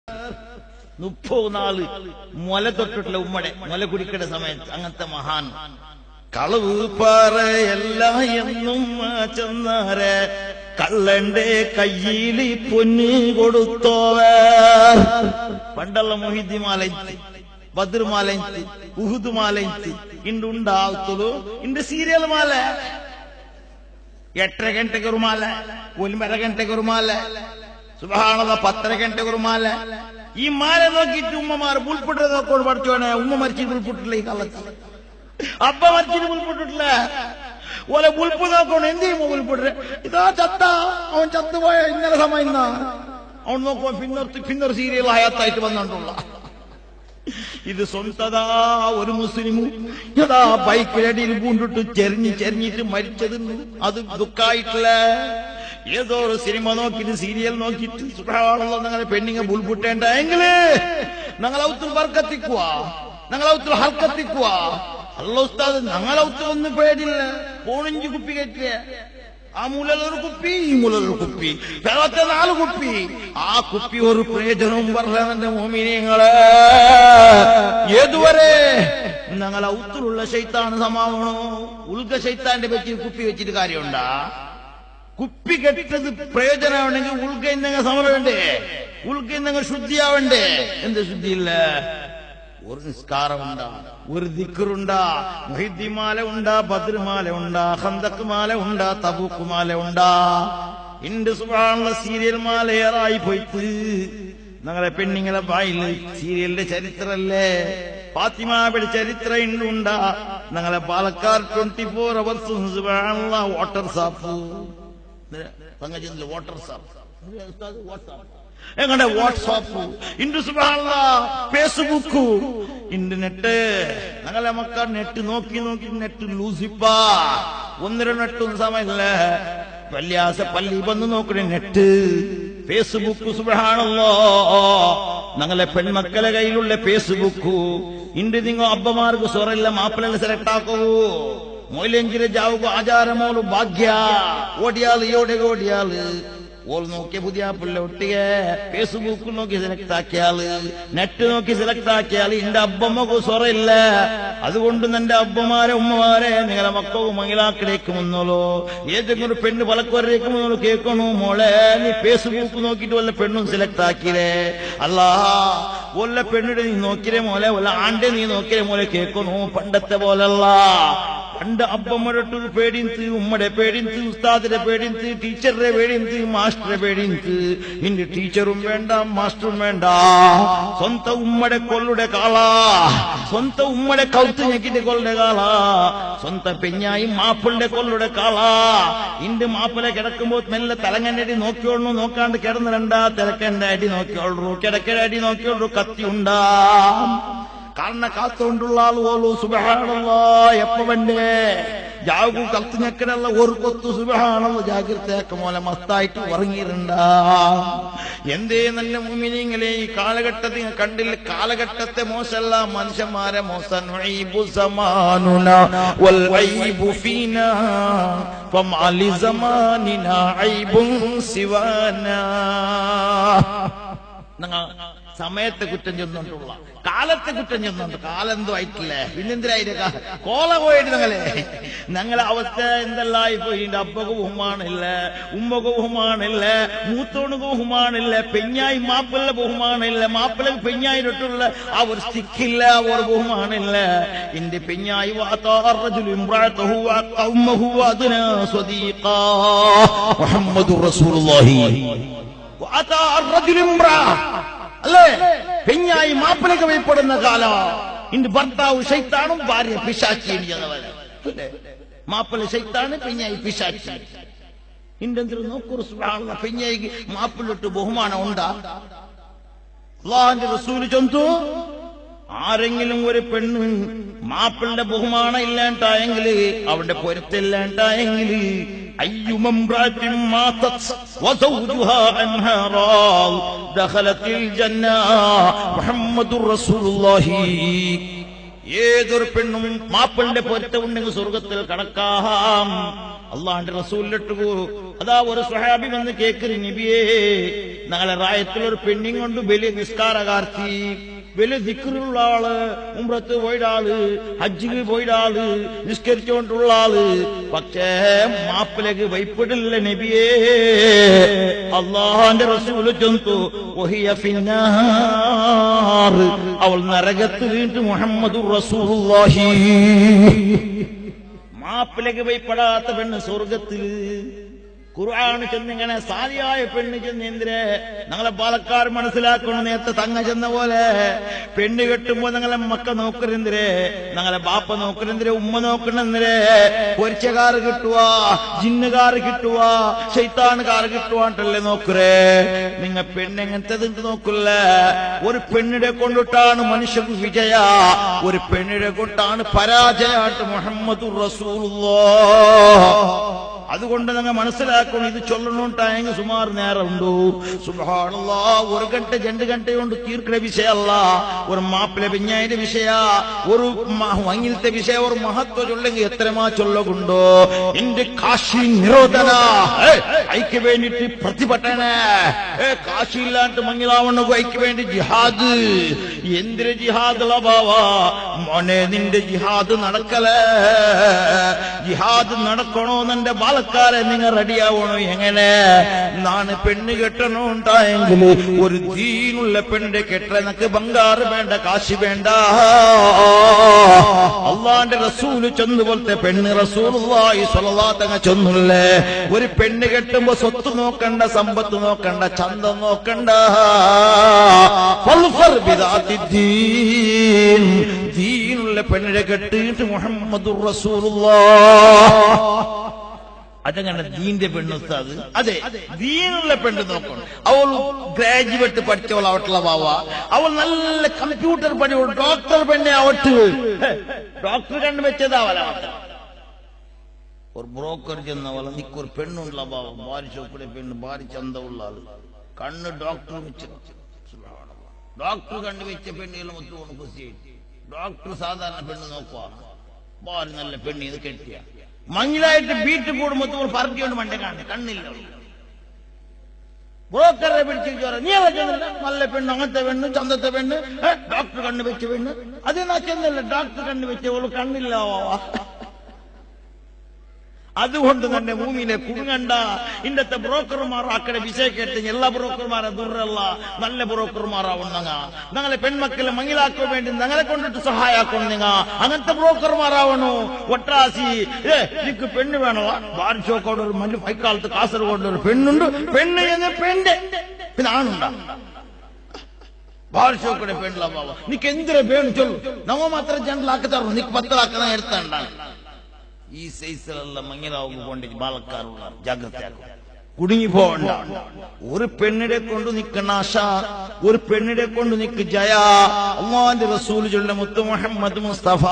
30 നാള് മുല തൊട്ടിട്ടുള്ള ഉമ്മടെ മുല കുടിക്കേണ്ട സമയത്ത് അങ്ങനത്തെ മഹാൻ. കളവ് പറയല്ല എന്നും ചെന്നാരെ കള്ളന്റെ കയ്യിൽ പൊന്ന് കൊടുത്തോവേ. പണ്ടുള്ള മൊഹിദ്ദിമാലയിത്ത്, ബദ്ർമാലയിത്ത്, ഉഹുദുമാലയിത്ത് ഇണ്ടുണ്ടാവത്തുള്ളൂ. ഇണ്ട് സീരിയൽ മാല 8:30 ಗಂಟೆಗೆ ഒരു മാല, 9:30 ಗಂಟೆಗೆ ഒരു മാല, സുബ്ഹാനല്ലാഹ് 10:30 ಗಂಟೆಗೆ ഒരു മാല. ഈ മാല നോക്കിയിട്ട് ഉമ്മമാർ പുൽപുട്ട് നോക്കോട് പഠിച്ചോനെ. ഉമ്മ മരിച്ചിട്ട് പുൽപുട്ടില്ല ഈ കാലത്ത്, അപ്പ മരിച്ചിട്ട് പുൽപുട്ടില്ല. ഓലെ പുൽപ്പ് നോക്കണം. എന്ത് ചെയ്യുമ്പോ പുൽപുട്ട് ഇതാ ചത്ത, അവൻ ചത്തുപോയ ഇന്നലെ സമയം അവൻ നോക്കുമ്പോ പിന്നൊരു സീരിയൽ ഹയാത്തായിട്ട് വന്നിട്ടുള്ള. ഇത് സ്വന്തതാ ഒരു മുസ്ലിമു യഥാ ബൈക്കിലടിയിൽ പൂണ്ടിട്ട് ചെരിഞ്ഞിട്ട് മരിച്ചത്. അത് ദുഃഖായിട്ടില്ല. ഏതോ ഒരു സിനിമ നോക്കിയിട്ട് സീരിയൽ നോക്കിയിട്ട് സുബ്ഹാനല്ലാഹ് ഞങ്ങളെ പെണ്ണിങ്ങ പുൽപുട്ടേണ്ടെങ്കില് ഞങ്ങളൗത്തിൽ ബർക്കത്തിക്കുക, ഞങ്ങളൗത്തിൽ ഹൽക്കത്തിക്കുക. അല്ല ഉസ്താദ് ഞങ്ങളൗത്തിൽ ഒന്നും പേടില്ല. 4 കുപ്പി കയറ്റിയ ആ മൂലൊരു കുപ്പി, ഈ മൂലൊരു കുപ്പി, 4 കുപ്പി. ആ കുപ്പി ഒരു പ്രയോജനവും പറഞ്ഞ മോമിനിയങ്ങളെ. ഏതുവരെ ഞങ്ങളെ ഔത്തിലുള്ള ശൈത്താൻ സമാവണോ? ഉൽഗ ശൈത്താന്റെ പറ്റി കുപ്പി വെച്ചിട്ട് കാര്യമുണ്ടാ? കുപ്പി കെട്ടിട്ടത് പ്രയോജനമാണെങ്കിൽ ഉൾക്കൈന്നങ്ങ് സമരമുണ്ടേ, ഉൾക്കൈന്നങ്ങ് ശുദ്ധിയാവണ്ടേ. എന്ത് ശുദ്ധിയില്ല? ഒരു നിസ്കാരമുണ്ടാ, ഒരു ദിക്റുണ്ടാ, മുഹിദ്ദിമാല ഉണ്ടാ, ബദ്ർമാല ഉണ്ടാ, ഖന്തഖ് മാല ഉണ്ടാ, തബൂക്ക് മാല ഉണ്ടാ. ഇന്റെ സുബ്ഹാനല്ലാഹ് സീരിയൽ മാല ഏറായി പോയിട്ട് ഞങ്ങളെ പെണ്ണുങ്ങളെ വായിൽ സീരിയലിന്റെ ചരിത്രല്ലേ, ഫാത്തിമയുടെ ചരിത്രം ഇന്നുണ്ടാ. ഞങ്ങളെ പാലക്കാട് 24 hours സുബ്ഹാനല്ലാഹ് വാട്ടർ സാപ്പ് വാട്ടർ സാപ്പ് എങ്ങനെ വാട്സാപ്പ് ഇണ്ട് സുബ്ഹാനല്ലാഹ് ഫേസ്ബുക്ക് ഇന്റർനെറ്റ്. ഞങ്ങളെ മക്കൾ നെറ്റ് നോക്കി നെറ്റ് ലൂസിപ്പാ. 1-2 നെട്ടൊന്നും സമയമില്ല. പള്ളിയാസ പള്ളി വന്ന് നോക്കണേ നെറ്റ് ഫേസ്ബുക്ക്. സുബ്ഹാനല്ലാഹ് ഞങ്ങളെ പെൺമക്കളെ കയ്യിലുള്ള ഫേസ്ബുക്ക് ഇണ്ട്. നിങ്ങൾ അബ്ബമാർക്ക് സ്വറല്ല മാപ്പിളെ സെലക്ട് ആക്കൂ. മൊയിലെഞ്ചിലെ ജാവുക ആചാരമോള് ഭാഗ്യ ഓടിയാള് ഓടിയാള് ഓൾ നോക്കിയ പുതിയ പിള്ള ഒട്ടിയെ ഫേസ്ബുക്ക് നോക്കി സെലക്ട് ആക്കിയാള്, നെറ്റ് നോക്കി സെലക്ട് ആക്കിയാള്. എന്റെ അബ്ബമ്മക്ക് സ്വറയില്ല. അതുകൊണ്ട് എന്റെ അബ്ബമാരെ ഉമ്മമാരെ നിങ്ങളെ മക്കൾക്ക് മംഗലാക്കിലേക്ക് വന്നോളൂ. ഏതെങ്കിലും ഒരു പെണ്ണ് പലക്കൊരേക്ക് വന്നോളൂ. കേൾക്കണു മോളെ, നീ ഫേസ്ബുക്ക് നോക്കിയിട്ട് വല്ല പെണ്ണും സെലക്ട് ആക്കിയില്ലേ? അല്ലാ വല്ല പെണ്ണിടെ നീ നോക്കിയേ മോലെ, വല്ല ആണ്ടെ നീ നോക്കിയേ മോലെ. കേൾക്കണു പണ്ടത്തെ പോലല്ല. പണ്ട് അബ്ബമ്മയുടെ പേടിന്ത്, ഉമ്മയുടെ പേടിന്ത്, ഉസ്താദിന്റെ പേടിന്ത്, ടീച്ചറുടെ പേടിന്ത്, മാസ്റ്ററുടെ പേടിന്ത്. ഇന്ന് ടീച്ചറും വേണ്ട, മാസ്റ്ററും വേണ്ട. സ്വന്തം ഉമ്മയുടെ കൊള്ളുടെ കാളാ, സ്വന്തം ഉമ്മയുടെ കൗത്ത് ഞെക്കിന്റെ കൊള്ളുടെ കാളാ, സ്വന്തം പെഞ്ഞായി മാപ്പിളുടെ കൊള്ളുടെ കാളാ. ഇന്റെ മാപ്പിളെ കിടക്കുമ്പോ മെല്ലെ തലങ്ങന്റെ നോക്കിയോളൂ. നോക്കാണ്ട് കിടന്നിരണ്ട, തിരക്കന്റെ അടി നോക്കിയോളൂ, കിടക്കയുടെ അടി നോക്കിയോളൂ. കത്തി ഉണ്ടാ കാരണം കാത്തോണ്ടുള്ള ആൾ പോലു. സുബ്ഹാനല്ലാഹ് എപ്പവന്റെ ജാഗു കത്ത് ഞെക്കനല്ല ഒരു കൊത്തു. സുബ്ഹാനല്ലാഹ് ജാഗ്രതയൊക്കെ മോലെ മസ്തായിട്ട് ഉറങ്ങിയിട്ടുണ്ടാ. എന്തേ നല്ല മുഅ്മിനീങ്ങളെ, ഈ കാലഘട്ടത്തിൽ കണ്ടില്ല. കാലഘട്ടത്തെ മോശമല്ല, മനുഷ്യന്മാരെ മോശം. ഐബു സമാനുനാ വൽ ഐബു ഫീനാ ഫമാലി സമാനിനാ ഐബുൻ സിവാനാ. സമയത്തെ കുറ്റം ചെന്നുകൊണ്ടുള്ള കാലത്തെ കുറ്റം ചെന്നുണ്ട്. കാലം എന്തോ ആയിട്ടില്ലേ, പിന്നെന്തിനായിട്ട് കോല പോയിട്ട് ഞങ്ങളെ അവസ്ഥ എന്തെല്ലായി പോയി. അപ്പക്ക് ബഹുമാനില്ല, ഉമ്മക്ക് ബഹുമാനില്ല, മൂത്തോണക്ക് ബഹുമാനില്ല, പെഞ്ഞായി മാപ്പിള്ള ബഹുമാനില്ല, മാപ്പിള പെഞ്ഞായിട്ടൊട്ടുള്ള ആ ഒരു സ്റ്റിക്കില്ല, ഒരു ബഹുമാനില്ല. എന്റെ പെഞ്ഞായി മുഹമ്മദുർ റസൂലുള്ളാഹി അല്ലേ. പെഞ്ഞായി മാപ്പിളക്ക് ഭയപ്പെടുന്ന കാലം. ഇന്ന് ഭർത്താവ് ശൈത്താനും ഭാര്യ പിശാചിയാണ്. മാപ്പിള ശൈത്താണ്, പെഞ്ഞായി പിശാചി. ഇണ്ടെന്തൊരു നോക്കൂ. സുബ്ഹാനല്ലാഹ് പെഞ്ഞായിക്ക് മാപ്പിളിട്ട് ബഹുമാനം ഉണ്ടാ? അല്ലാഹുവിന്റെ റസൂല് ചൊന്തു, ആരെങ്കിലും ഒരു പെണ്ണ് മാപ്പിളുടെ ബഹുമാനം ഇല്ലാണ്ടായെങ്കിൽ, അവന്റെ പൊരുത്തില്ലാണ്ടായെങ്കിൽ أيمرأة ماتت وزوجها عنها راض دخلت الجنة محمد رسول الله. ഏതൊരു പെണ്ണും മാപ്പിളിന്റെ പൊരുത്തമുണ്ടെങ്കിൽ സ്വർഗത്തിൽ കടക്കാം. അള്ളാന്റെ റസൂലിലിട്ടു അതാ ഒരു സ്വഹാബി വന്ന് കേക്കറി നബിയേ, ഞങ്ങളെ റായത്തിലൊരു പെണ്ണിങ് കൊണ്ട് വലിയ നിസ്കാരകാർത്തി, വലിയ ദിക്റുള്ള ആള്, ഉംറത്ത് പോയുടെ ആള്, ഹജ്ജിന് പോയുടെ ആള്, നിസ്കരിച്ചുകൊണ്ടുള്ള ആള്, പക്ഷേ മാപ്പിലേക്ക് വൈപ്പിടില്ല നബിയേ. അള്ളാന്റെ റസൂല് ചൊന്തു വഹിയ ഫിന്നാർ, അവൾ നരകത്ത് വീണ്ടും മുഹമ്മദുർ റസൂലുള്ളാഹി. മാപ്പിലേക്ക് വൈപ്പെടാത്ത പെണ്ണ് സ്വർഗത്തില്. ഖുർആൻ ചെന്നിങ്ങനെ സാലിയായ പെണ്ണ് ചെന്ന് എന്തിരെ ഞങ്ങളെ പാലക്കാർ മനസ്സിലാക്കണം. നേരത്തെ തങ്ങ ചെന്ന പോലെ പെണ്ണ് കെട്ടുമ്പോ ഞങ്ങളെ മക്ക നോക്കരെന്തിരെ, ഞങ്ങളെ ബാപ്പ നോക്കരെന്തിരെ, ഉമ്മ നോക്കണെന്തിരെ, പൊരിച്ചകാറ് കിട്ടുക, ജിന്നുകാറ് കിട്ടുക, ശൈത്താനുകാറ് കിട്ടുവാണ്ടല്ലേ നോക്കറേ. നിങ്ങ പെണ്ണെങ്ങനത്തെ നോക്കില്ല. ഒരു പെണ്ണിനെ കൊണ്ടിട്ടാണ് മനുഷ്യർക്ക് വിജയ, ഒരു പെണ്ണിനെ കൊണ്ടാണ് പരാജയമായിട്ട് മുഹമ്മദുർ റസൂലുള്ളാഹ്. അതുകൊണ്ട് നിങ്ങൾ മനസ്സിലാക്കണം, ഇത് ചൊല്ലണോട്ടായെങ്കിൽ സുമാർ നേരമുണ്ടോ. സുബ്ഹാനല്ലാഹ്, 1 ഗಂಟೆ 2 ഗಂಟೆ കൊണ്ട് തീർക്കുന്ന വിഷയമല്ല. ഒരു മാപ്പിളെ പിഞ്ഞായിന്റെ വിഷയ, ഒരു വങ്ങിലത്തെ വിഷയ, ഒരു മഹത്വ ചൊല്ലെങ്കിൽ എത്രമാ ചൊല്ലുണ്ടോ. എന്റെ കാശി നിരോധന ഐക്ക് വേണ്ടിട്ട് പ്രതിഭട്ടന, കാശി ഇല്ലാണ്ട് മങ്ങിലാവണ ഐക്ക് വേണ്ടി ജിഹാദ്. എന്തിന് ജിഹാദ് ബാവാ മോനെ, നിന്റെ ജിഹാദ് നടക്കലേ. ജിഹാദ് നടക്കണോ എന്നെ പാലക്കാരെ നിങ്ങൾ റെഡിയാവണോ. എങ്ങനെ നാണ് പെണ്ണ് കെട്ടണോ ഉണ്ടായെങ്കിൽ ഒരു ദീനുള്ള പെണ്ണിന്റെ കെട്ട, നിനക്ക് ബംഗാറ് വേണ്ട, കാശി വേണ്ട. അള്ളാന്റെ റസൂല് ചെന്നുപോലത്തെ പെണ്ണ് റസൂലുള്ളാഹി സ്വല്ലല്ലാഹു അലൈഹി വസല്ലം ചെന്നില്ലേ. ഒരു പെണ്ണ് കെട്ടുമ്പോ സ്വത്ത് നോക്കണ്ട, സമ്പത്ത് നോക്കണ്ട, ചന്തം നോക്കണ്ട. ദീനുള്ള പെണ്ണിനെ കെട്ടിയിട്ട് മുഹമ്മദുർ റസൂലുള്ളാഹ്. അതങ്ങനെ ദീന്റെ പെണ്ണുസ്താദ്, അതെ ദീനുള്ള പെണ്ണ് നോക്കണം. അവൾ ഗ്രാജുവേറ്റ് പഠിച്ചവൾ ആവട്ടുള്ള ബാവ, അവൾ നല്ല കമ്പ്യൂട്ടർ പഠിച്ചവൾ, ഡോക്ടർ പെണ്ണെ ആവട്ട്, ഡോക്ടർ കണ്ടു വെച്ചതാവലാവട്ടെ. ഒരു ബ്രോക്കർ ചെന്നവള നിക്കൊരു പെണ്ണുള്ള ബാവ, ഭാരി ചോക്കടെ പെണ്ണ്, ഭാരി ചന്തമുള്ള ആള്, കണ്ണ് ഡോക്ടർ വെച്ച്, ഡോക്ടർ കണ്ടു വെച്ച പെണ്ണുകൾ മൊത്തം കുസിയായിട്ട്. ഡോക്ടർ സാധാരണ പെണ്ണ് നോക്കുക, ഭാരി നല്ല പെണ്ണ് ഇത് കെട്ടിയ മങ്ങിലായിട്ട് ബീറ്റ് കൂടുമ്പോ പറത്തി കൊണ്ട് മണ്ടേ കാണും, കണ്ണില്ല. ബ്രോക്കറെ പിടിച്ചു നീ ചെന്നില്ല, നല്ല പെണ്ണ്, അങ്ങനത്തെ പെണ്ണ്, ചന്തത്തെ പെണ്ണ്, ഡോക്ടർ കണ്ണു വെച്ച പെണ്ണ്, അതെന്നാ ചെന്നില്ല. ഡോക്ടർ കണ്ണു വെച്ചവള് കണ്ണില്ല. അതുകൊണ്ട് തന്നെ ഭൂമിയിലെ കുടുങ്ങണ്ട. ഇന്നത്തെ ബ്രോക്കർമാർ ആക്കടെ വിഷയ കേട്ട് എല്ലാ ബ്രോക്കർമാരെ ദുരല്ല, നല്ല ബ്രോക്കർമാരാവണങ്ങ. ഞങ്ങളെ പെൺമക്കളെ മങ്ങിലാക്കാൻ വേണ്ടി ഞങ്ങളെ കൊണ്ടിട്ട് സഹായിക്കണം. നിങ്ങ അങ്ങനത്തെ ബ്രോക്കർമാരാവണോ. ഒട്ടാസി നിക്ക് പെണ്ണ് വേണോ, ബാരിച്ചോക്കോട് ഒരു മല്ലു പൈക്കാലത്ത് കാസർഗോഡ് ഒരു പെണ്ണുണ്ട്, പെണ്ണ് എന്ന് പെണ്ണ് പിന്നെ ആണുണ്ടാ. ബാരിച്ചോക്കടെ പെണ്ണുള്ള ബാബ നിക്ക് എന്തിനെ വേണം ചൊല്ലു, നമ്മ മാത്രം ജനലാക്കി തരണം, നിക്ക് 10 ലാക്കണ എടുത്താണ്ടാണ്. ഈ സൈസിലുള്ള മങ്ങിലാവുക കൊണ്ട് ബാലക്കാരുള്ള ജാഗ്രത കുടുങ്ങി പോകണ്ട. ഒരു പെണ്ണിനെ കൊണ്ട് നിൽക്കുന്ന ആശ, ഒരു പെണ്ണിനെ കൊണ്ട് നിൽക്ക് ജയ. അല്ലാഹുവിന്റെ റസൂൽ ചൊല്ലുന്ന മുത്ത് മുഹമ്മദ് മുസ്തഫ